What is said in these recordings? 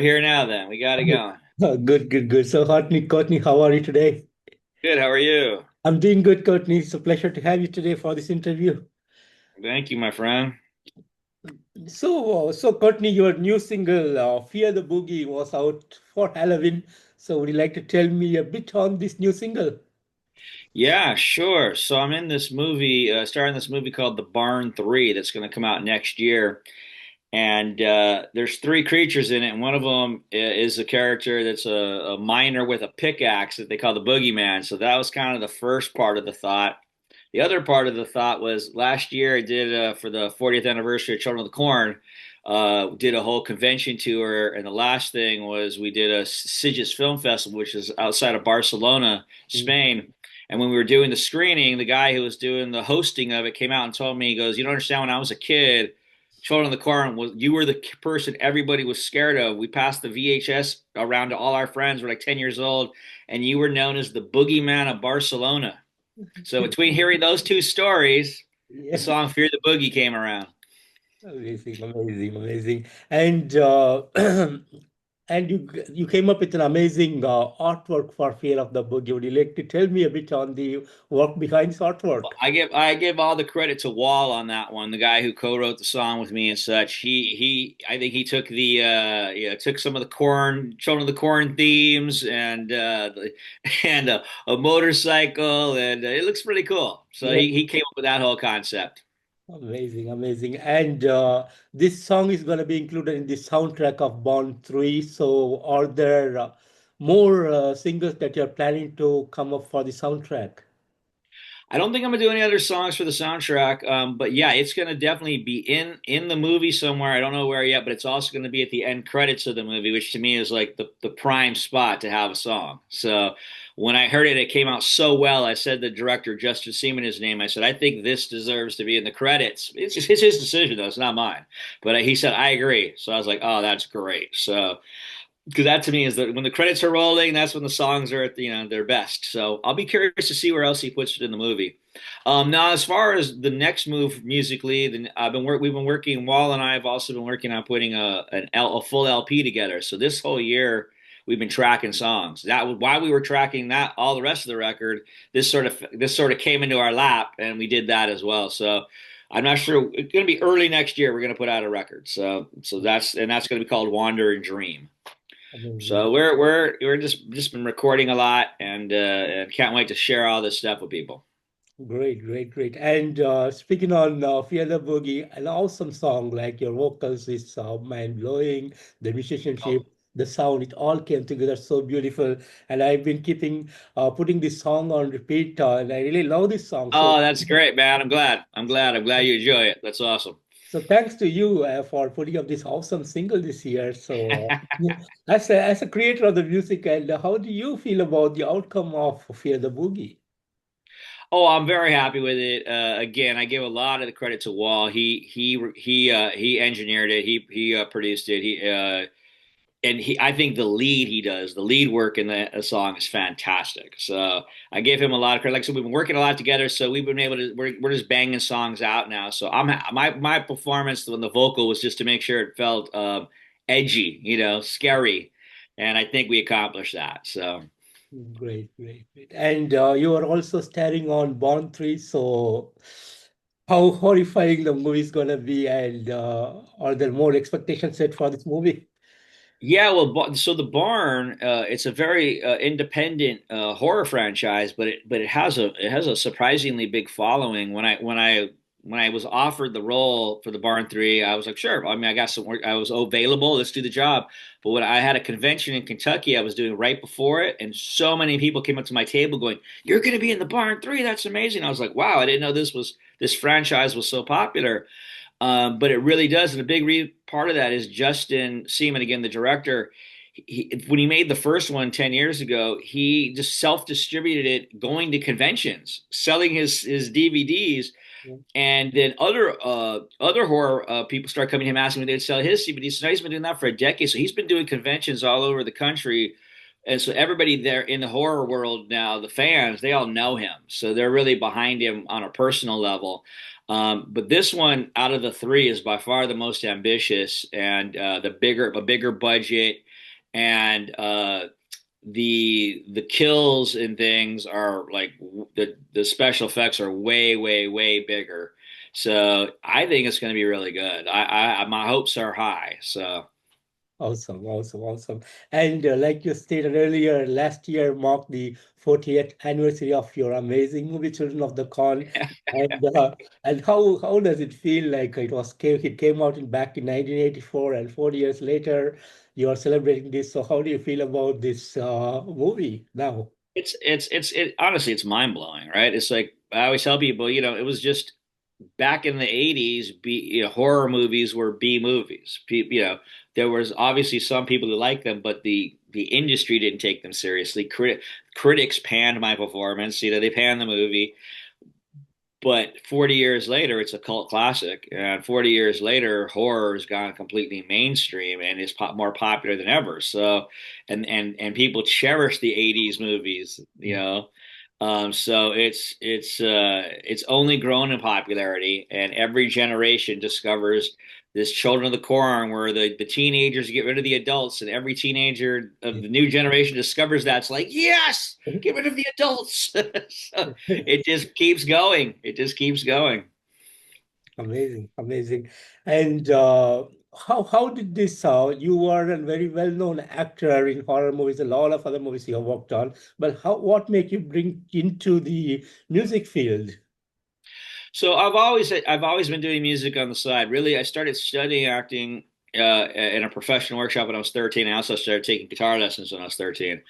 here now then. We got it going. Good, good, good. So, Courtney, how are you today? Good. How are you? I'm doing good, Courtney. It's a pleasure to have you today for this interview. Thank you, my friend. So, Courtney, your new single, Fear the Boogie, was out for Halloween. So, would you like to tell me a bit on this new single? Yeah, sure. So I'm in this movie, starring this movie called The Barn 3 that's going to come out next year. And there's three creatures in it, and one of them is a character that's a miner with a pickaxe that they call the Boogeyman. So that was kind of the first part of the thought. The other part of the thought was last year I did for the 40th anniversary of Children of the Corn, did a whole convention tour, and the last thing was we did a Sitges Film Festival, which is outside of Barcelona, Spain. And when we were doing the screening, the guy who was doing the hosting of it came out and told me, he goes, "You don't understand. When I was a kid, Children of the Corn was you were the person everybody was scared of. We passed the VHS around to all our friends. We're like 10 years old, and you were known as the Boogeyman of Barcelona." So between hearing those two stories, the Yeah. song "Fear the Boogie" came around. Amazing, amazing, amazing. And and you came up with an amazing artwork for Fear of the Boogie. Would you like to tell me a bit on the work behind this artwork? I give all the credit to Wall on that one, the guy who co-wrote the song with me and such. He I think he took the took some of the corn Children of the Corn themes and and a motorcycle, and it looks pretty cool. So Yeah. he came up with that whole concept. Amazing, amazing. And this song is going to be included in the soundtrack of Bond 3. So, are there more singles that you're planning to come up for the soundtrack? I don't think I'm gonna do any other songs for the soundtrack, but yeah, it's gonna definitely be in the movie somewhere. I don't know where yet, but it's also gonna be at the end credits of the movie, which to me is like the prime spot to have a song. So when I heard it, it came out so well. I said the director Justin Seaman, his name. I said I think this deserves to be in the credits. It's his decision though; it's not mine. But he said I agree. So I was like, oh, that's great. So because that to me is that when the credits are rolling, that's when the songs are at their best. So I'll be curious to see where else he puts it in the movie. Now, as far as the next move musically, then we've been working. Wall and I have also been working on putting a full LP together. So this whole year we've been tracking songs. That was while we were tracking that all the rest of the record. This sort of came into our lap, and we did that as well. So. I'm not sure. It's going to be early next year. We're going to put out a record. So that's going to be called Wander and Dream. Amazing. So we're just been recording a lot and can't wait to share all this stuff with people. Great, great, great. And speaking on Fear the Boogie, an awesome song, like your vocals is mind-blowing, the musicianship, Oh, the sound, it all came together so beautiful. And I've been putting this song on repeat, and I really love this song. So, oh, that's great, man. I'm glad you enjoy it. That's awesome. so thanks to you for putting up this awesome single this year. So, as a creator of the music, and how do you feel about the outcome of Fear the Boogie? Oh, I'm very happy with it. Again, I give a lot of the credit to Wall. He engineered it. He produced it. I think the lead work in the song is fantastic. So I gave him a lot of credit. Like I said, we've been working a lot together, so we've been able to we're just banging songs out now. So my performance on the vocal was just to make sure it felt edgy, scary, and I think we accomplished that. So. Great, great, great. And you are also starring on Born 3, so how horrifying the movie is gonna be, and are there more expectations set for this movie? Yeah, well, so the Barn, it's a very independent horror franchise, but it has a surprisingly big following. When I was offered the role for the Barn 3, I was like, sure. I mean, I got some work. I was available. Let's do the job. But when I had a convention in Kentucky, I was doing right before it, and so many people came up to my table going, "You're going to be in the Barn 3. That's amazing." I was like, "Wow, I didn't know this franchise was so popular." But it really does. And a big part of that is Justin Seaman, again, the director. When he made the first one 10 years ago, he just self distributed it going to conventions, selling his DVDs. And then other horror people start coming to him asking if they'd sell his DVDs. So now he's been doing that for a decade. So he's been doing conventions all over the country. And so everybody there in the horror world now, the fans, they all know him. So they're really behind him on a personal level. But this one out of the three is by far the most ambitious and a bigger budget. and the kills and things are like the special effects are way bigger. So I think it's going to be really good. I my hopes are high. So Awesome, awesome, awesome. And like you stated earlier, last year marked the 40th anniversary of your amazing movie, Children of the Corn. And how does it feel like it came out back in 1984, and 40 years later you are celebrating this. So how do you feel about this movie now? it honestly it's mind blowing, right? It's like I always tell people, it was just back in the 80s, horror movies were B movies. There was obviously some people who liked them, but the industry didn't take them seriously. Critics panned my performance. They panned the movie. But 40 years later, it's a cult classic. And 40 years later, horror has gone completely mainstream and is more popular than ever. So, and people cherish the 80s movies, so it's only grown in popularity, and every generation discovers this Children of the Corn, where the teenagers get rid of the adults, and every teenager of the new generation discovers that. It's like, yes, get rid of the adults. So it just keeps going. It just keeps going. Amazing, amazing. And how did this you are a very well-known actor in horror movies, a lot of other movies you have worked on, but what make you bring into the music field? So I've always been doing music on the side. Really, I started studying acting in a professional workshop when I was 13. I also started taking guitar lessons when I was 13.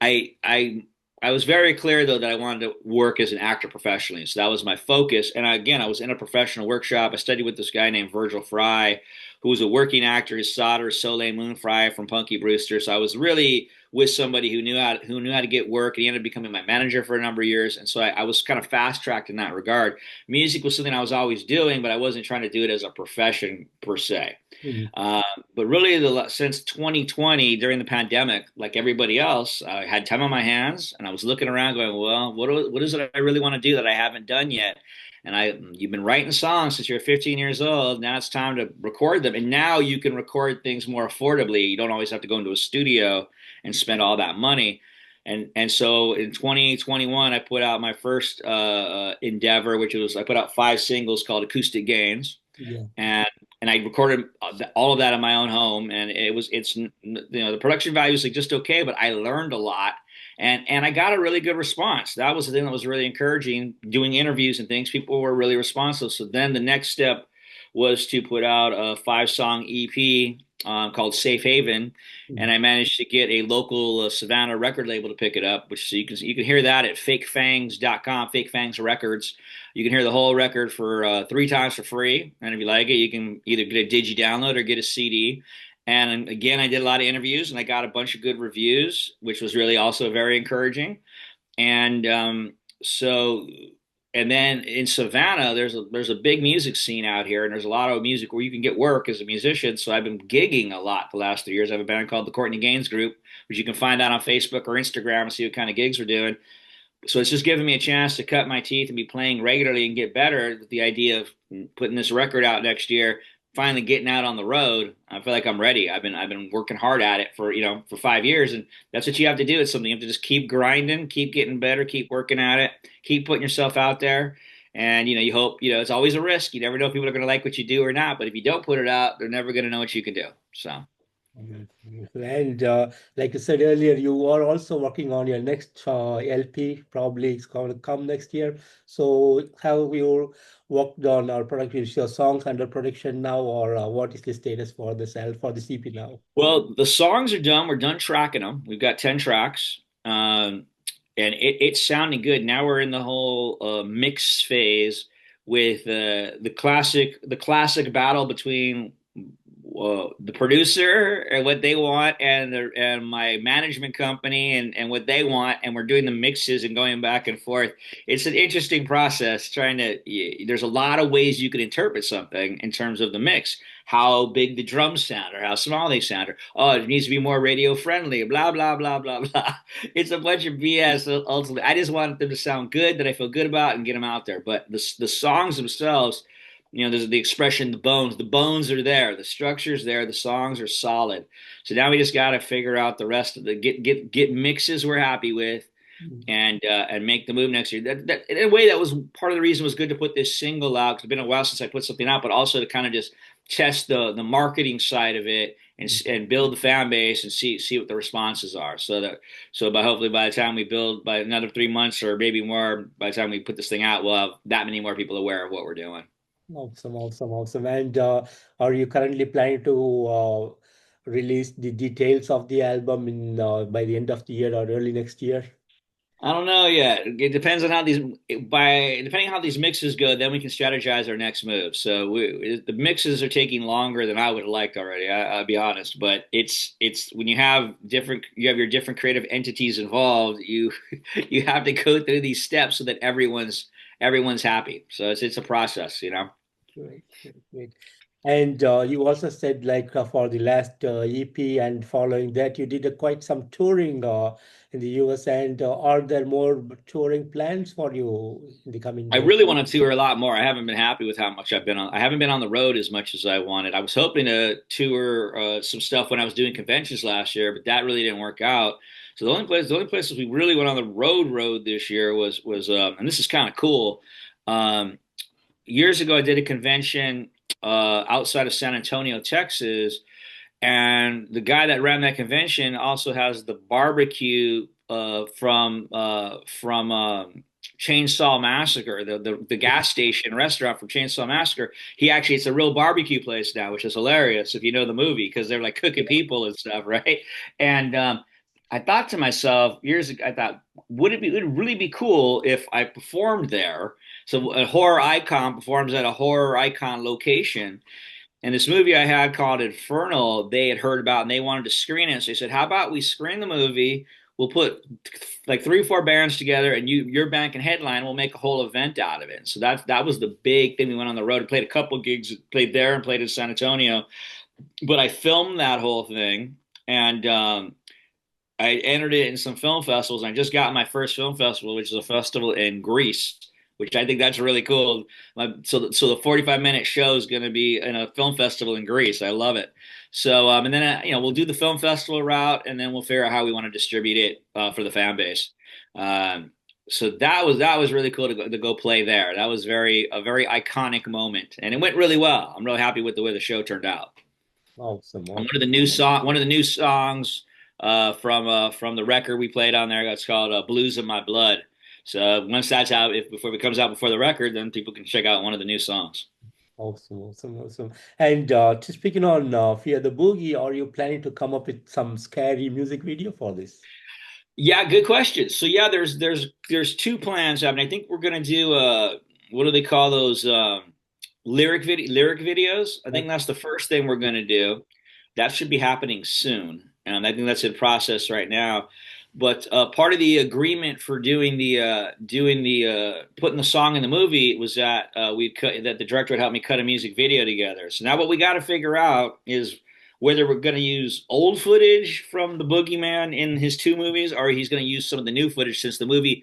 I I I was very clear though that I wanted to work as an actor professionally. So that was my focus. And again, I was in a professional workshop. I studied with this guy named Virgil Fry, who was a working actor. His solder Soleil Moon Fry from Punky Brewster. So I was really with somebody who knew how to get work, and he ended up becoming my manager for a number of years. And so I was kind of fast tracked in that regard. Music was something I was always doing, but I wasn't trying to do it as a profession per se. Mhm. Uh, but really, since 2020, during the pandemic, like everybody else, I had time on my hands, and I was looking around, going, "Well, what is it I really want to do that I haven't done yet?" And you've been writing songs since you're 15 years old. Now it's time to record them, and now you can record things more affordably. You don't always have to go into a studio and spend all that money. And so in 2021, I put out my first endeavor, which was I put out 5 singles called Acoustic Gains, Yeah. and I recorded all of that in my own home, and the production value is like just okay, but I learned a lot, and I got a really good response. That was the thing that was really encouraging. Doing interviews and things, people were really responsive. So then the next step was to put out a 5 song EP called Safe Haven, and Mhm. I managed to get a local Savannah record label to pick it up, which so you can hear that at fakefangs.com, Fake Fangs Records. You can hear the whole record for 3 times for free, and if you like it, you can either get a digi download or get a CD. And again, I did a lot of interviews, and I got a bunch of good reviews, which was really also very encouraging. And so, and then in Savannah, there's a big music scene out here, and there's a lot of music where you can get work as a musician. So I've been gigging a lot the last 3 years. I have a band called the Courtney Gains Group, which you can find out on Facebook or Instagram and see what kind of gigs we're doing. So it's just giving me a chance to cut my teeth and be playing regularly and get better with the idea of putting this record out next year, finally getting out on the road. I feel like I'm ready. I've been working hard at it for 5 years, and that's what you have to do. It's something you have to just keep grinding, keep getting better, keep working at it, keep putting yourself out there. And you hope, it's always a risk. You never know if people are going to like what you do or not, but if you don't put it out, they're never going to know what you can do. So Mhm. And like you said earlier, you are also working on your next LP. Probably it's going to come next year. So have you worked on our production? Is your songs under production now, or what is the status for this for the CP now? well, the songs are done. We're done tracking them. We've got 10 tracks, and it's sounding good. Now we're in the whole mix phase with the classic battle between the producer and what they want, and my management company and what they want, and we're doing the mixes and going back and forth. It's an interesting process trying to. There's a lot of ways you can interpret something in terms of the mix, how big the drums sound or how small they sound, or it needs to be more radio friendly, blah blah blah blah blah. It's a bunch of BS. Ultimately, I just want them to sound good, that I feel good about, and get them out there. But the songs themselves, There's the expression, the bones. The bones are there. The structure's there. The songs are solid. So now we just got to figure out the rest of the get mixes we're happy with, and make the move next year. That in a way, that was part of the reason it was good to put this single out, because it's been a while since I put something out, but also to kind of just test the marketing side of it, and build the fan base and see what the responses are. So by hopefully by the time we build, by another 3 months or maybe more, by the time we put this thing out, we'll have that many more people aware of what we're doing. Awesome, awesome, awesome. And are you currently planning to release the details of the album in by the end of the year or early next year? I don't know yet. It depends on how these by depending on how these mixes go, then we can strategize our next move. So the mixes are taking longer than I would have liked already. I'll be honest, but it's when you have your different creative entities involved, you have to go through these steps so that everyone's happy. So it's a process. Great, great, great. And you also said like for the last EP and following that, you did quite some touring in the US. And are there more touring plans for you in the coming I days? really want to tour a lot more. I haven't been happy with how much I've been on. I haven't been on the road as much as I wanted. I was hoping to tour some stuff when I was doing conventions last year, but that really didn't work out. So the only places we really went on the road this year was, and this is kind of cool. Um, Years ago, I did a convention outside of San Antonio, Texas, and the guy that ran that convention also has the barbecue from Chainsaw Massacre, the gas station restaurant from Chainsaw Massacre. It's a real barbecue place now, which is hilarious if you know the movie, because they're like cooking people and stuff, right? And I thought to myself years ago, I thought, it would really be cool if I performed there. So a horror icon performs at a horror icon location. And this movie I had called Infernal, they had heard about and they wanted to screen it. So they said, "How about we screen the movie? We'll put like 3 or 4 bands together, and your band can headline. We'll make a whole event out of it." And so that was the big thing. We went on the road and played a couple of gigs, played there and played in San Antonio. But I filmed that whole thing, and I entered it in some film festivals. And I just got my first film festival, which is a festival in Greece, which I think that's really cool. So the 45-minute show is going to be in a film festival in Greece. I love it. So and then we'll do the film festival route, and then we'll figure out how we want to distribute it for the fan base. Um, so that was really cool to go play there. That was a very iconic moment, and it went really well. I'm really happy with the way the show turned out. Awesome, And awesome. one of the new songs from the record we played on there, it's called "Blues of My Blood." So once that's out, if before it comes out before the record, then people can check out one of the new songs. Awesome, awesome, awesome. And to speaking on Fear the Boogie, are you planning to come up with some scary music video for this? Yeah, good question. So yeah, there's two plans happening. I think we're gonna do what do they call those lyric videos? I think that's the first thing we're gonna do. That should be happening soon, and I think that's in process right now. But part of the agreement for doing the putting the song in the movie was that that the director would help me cut a music video together. So now what we got to figure out is whether we're going to use old footage from the Boogeyman in his two movies, or he's going to use some of the new footage, since the movie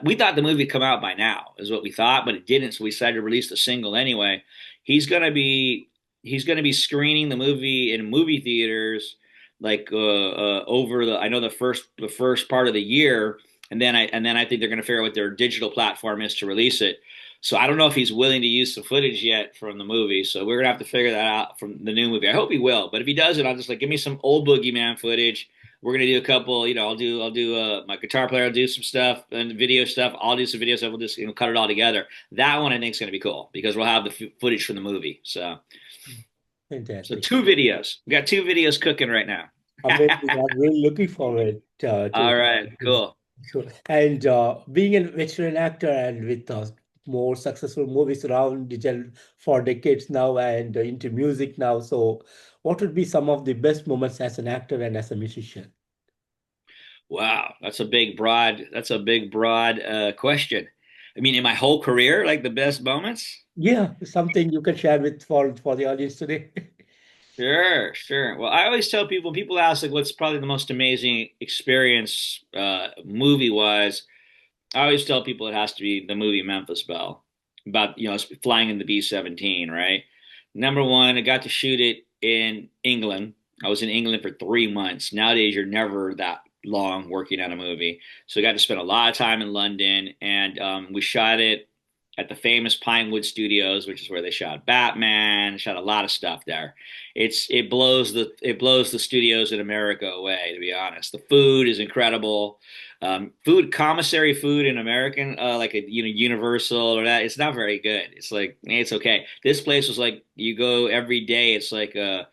we thought the movie would come out by now, is what we thought, but it didn't. So we decided to release the single anyway. He's going to be he's going to be screening the movie in movie theaters like over the I know the first part of the year, and then I think they're going to figure out what their digital platform is to release it. So I don't know if he's willing to use some footage yet from the movie. So we're gonna have to figure that out from the new movie. I hope he will, but if he doesn't, I'll just like give me some old Boogeyman footage. We're gonna do a couple. I'll do my guitar player will do some stuff and video stuff. I'll do some video stuff. We'll just cut it all together. That one I think is gonna be cool because we'll have the footage from the movie. So Fantastic. two videos. We got two videos cooking right now. Amazing. I'm really looking forward to All right, cool. Sure. And being a veteran actor and with more successful movies around for decades now and into music now, so what would be some of the best moments as an actor and as a musician? Wow, that's a big broad question. I mean, in my whole career, like the best moments? Yeah, something you can share with for the audience today. Sure, sure. Well, I always tell people, when people ask like what's probably the most amazing experience movie wise, I always tell people it has to be the movie Memphis Belle. about flying in the B-17, right? Number one, I got to shoot it in England. I was in England for 3 months. Nowadays, you're never that long working on a movie, so I got to spend a lot of time in London, and we shot it at the famous Pinewood Studios, which is where they shot Batman, shot a lot of stuff there. It blows the studios in America away, to be honest. The food is incredible. Food commissary food in American like a Universal or that, it's not very good. It's like it's okay. This place was like you go every day. It's like a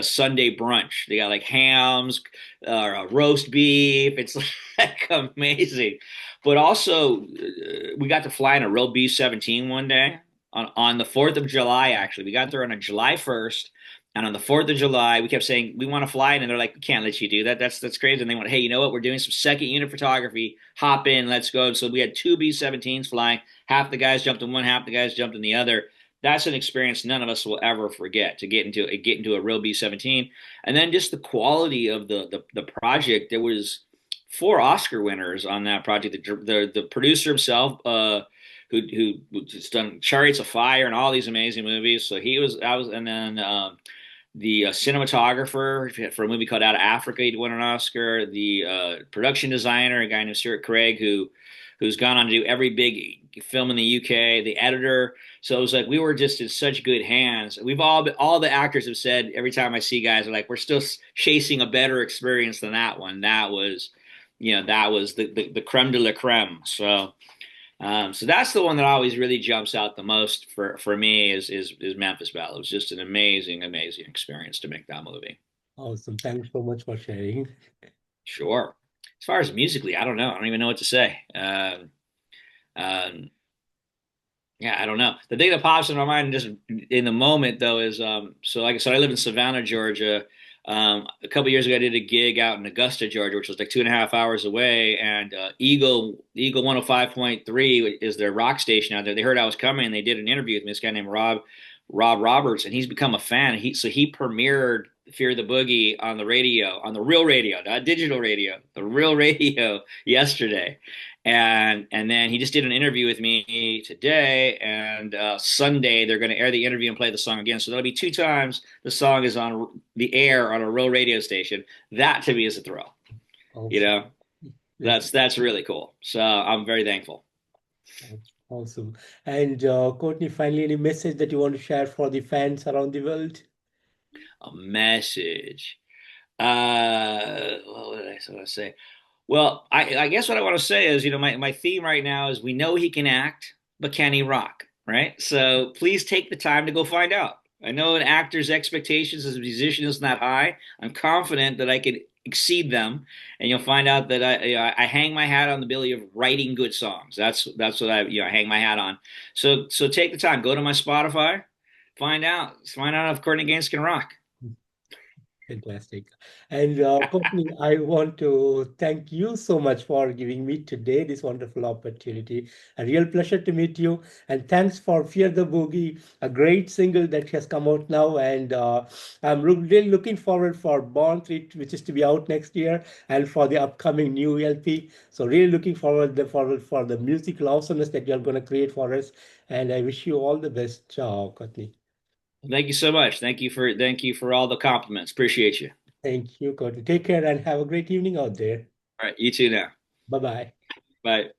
Sunday brunch. They got like hams or roast beef. It's like amazing. But also, we got to fly in a real B-17 one day on the 4th of July, actually. We got there on a July 1st. And on the 4th of July, we kept saying, we want to fly. And they're like, we can't let you do that. That's crazy. And they went, hey, you know what? We're doing some second unit photography. Hop in. Let's go. And so we had two B-17s flying. Half the guys jumped in one, half the guys jumped in the other. That's an experience none of us will ever forget, to get into a real B-17. And then just the quality of the project. There was four Oscar winners on that project. The producer himself, who's done Chariots of Fire and all these amazing movies. So he was, I was, and then the cinematographer for a movie called Out of Africa, he'd won an Oscar. The production designer, a guy named Stuart Craig, who's gone on to do every big film in the UK. The editor. So it was like we were just in such good hands. All the actors have said every time I see guys are like, we're still chasing a better experience than that one. That was the creme de la creme. So that's the one that always really jumps out the most for me is Memphis Belle. It was just an amazing, amazing experience to make that movie. Awesome. Thanks so much for sharing. Sure. As far as musically, I don't know. I don't even know what to say. Um, Yeah, I don't know. The thing that pops in my mind just in the moment though is so like I said, I live in Savannah, Georgia. A couple years ago, I did a gig out in Augusta, Georgia, which was like 2.5 hours away, and Eagle 105.3 is their rock station out there. They heard I was coming, and they did an interview with me. This guy named Rob Roberts, and he's become a fan. He premiered Fear the Boogie on the radio, on the real radio, not digital radio, the real radio yesterday. And then he just did an interview with me today, and Sunday they're going to air the interview and play the song again. So that'll be two times the song is on the air on a real radio station. That to me is a thrill. You Awesome. know, that's really cool. So I'm very thankful. Awesome. And Courtney, finally, any message that you want to share for the fans around the world? A message. What did I want to say? Well, I guess what I want to say is, my theme right now is we know he can act, but can he rock? Right? So please take the time to go find out. I know an actor's expectations as a musician isn't that high. I'm confident that I can exceed them, and you'll find out that I hang my hat on the ability of writing good songs. That's what I hang my hat on. So take the time, go to my Spotify, find out if Courtney Gains can rock. Fantastic. And Courtney, I want to thank you so much for giving me today this wonderful opportunity. A real pleasure to meet you. And thanks for Fear the Boogie, a great single that has come out now. And I'm really looking forward for Born 3, which is to be out next year, and for the upcoming new LP. So really looking forward for the musical awesomeness that you're going to create for us. And I wish you all the best, Courtney. Thank you so much. Thank you for all the compliments. Appreciate you. Thank you, Courtney. Take care and have a great evening out there. All right, you too now. Bye bye. Bye.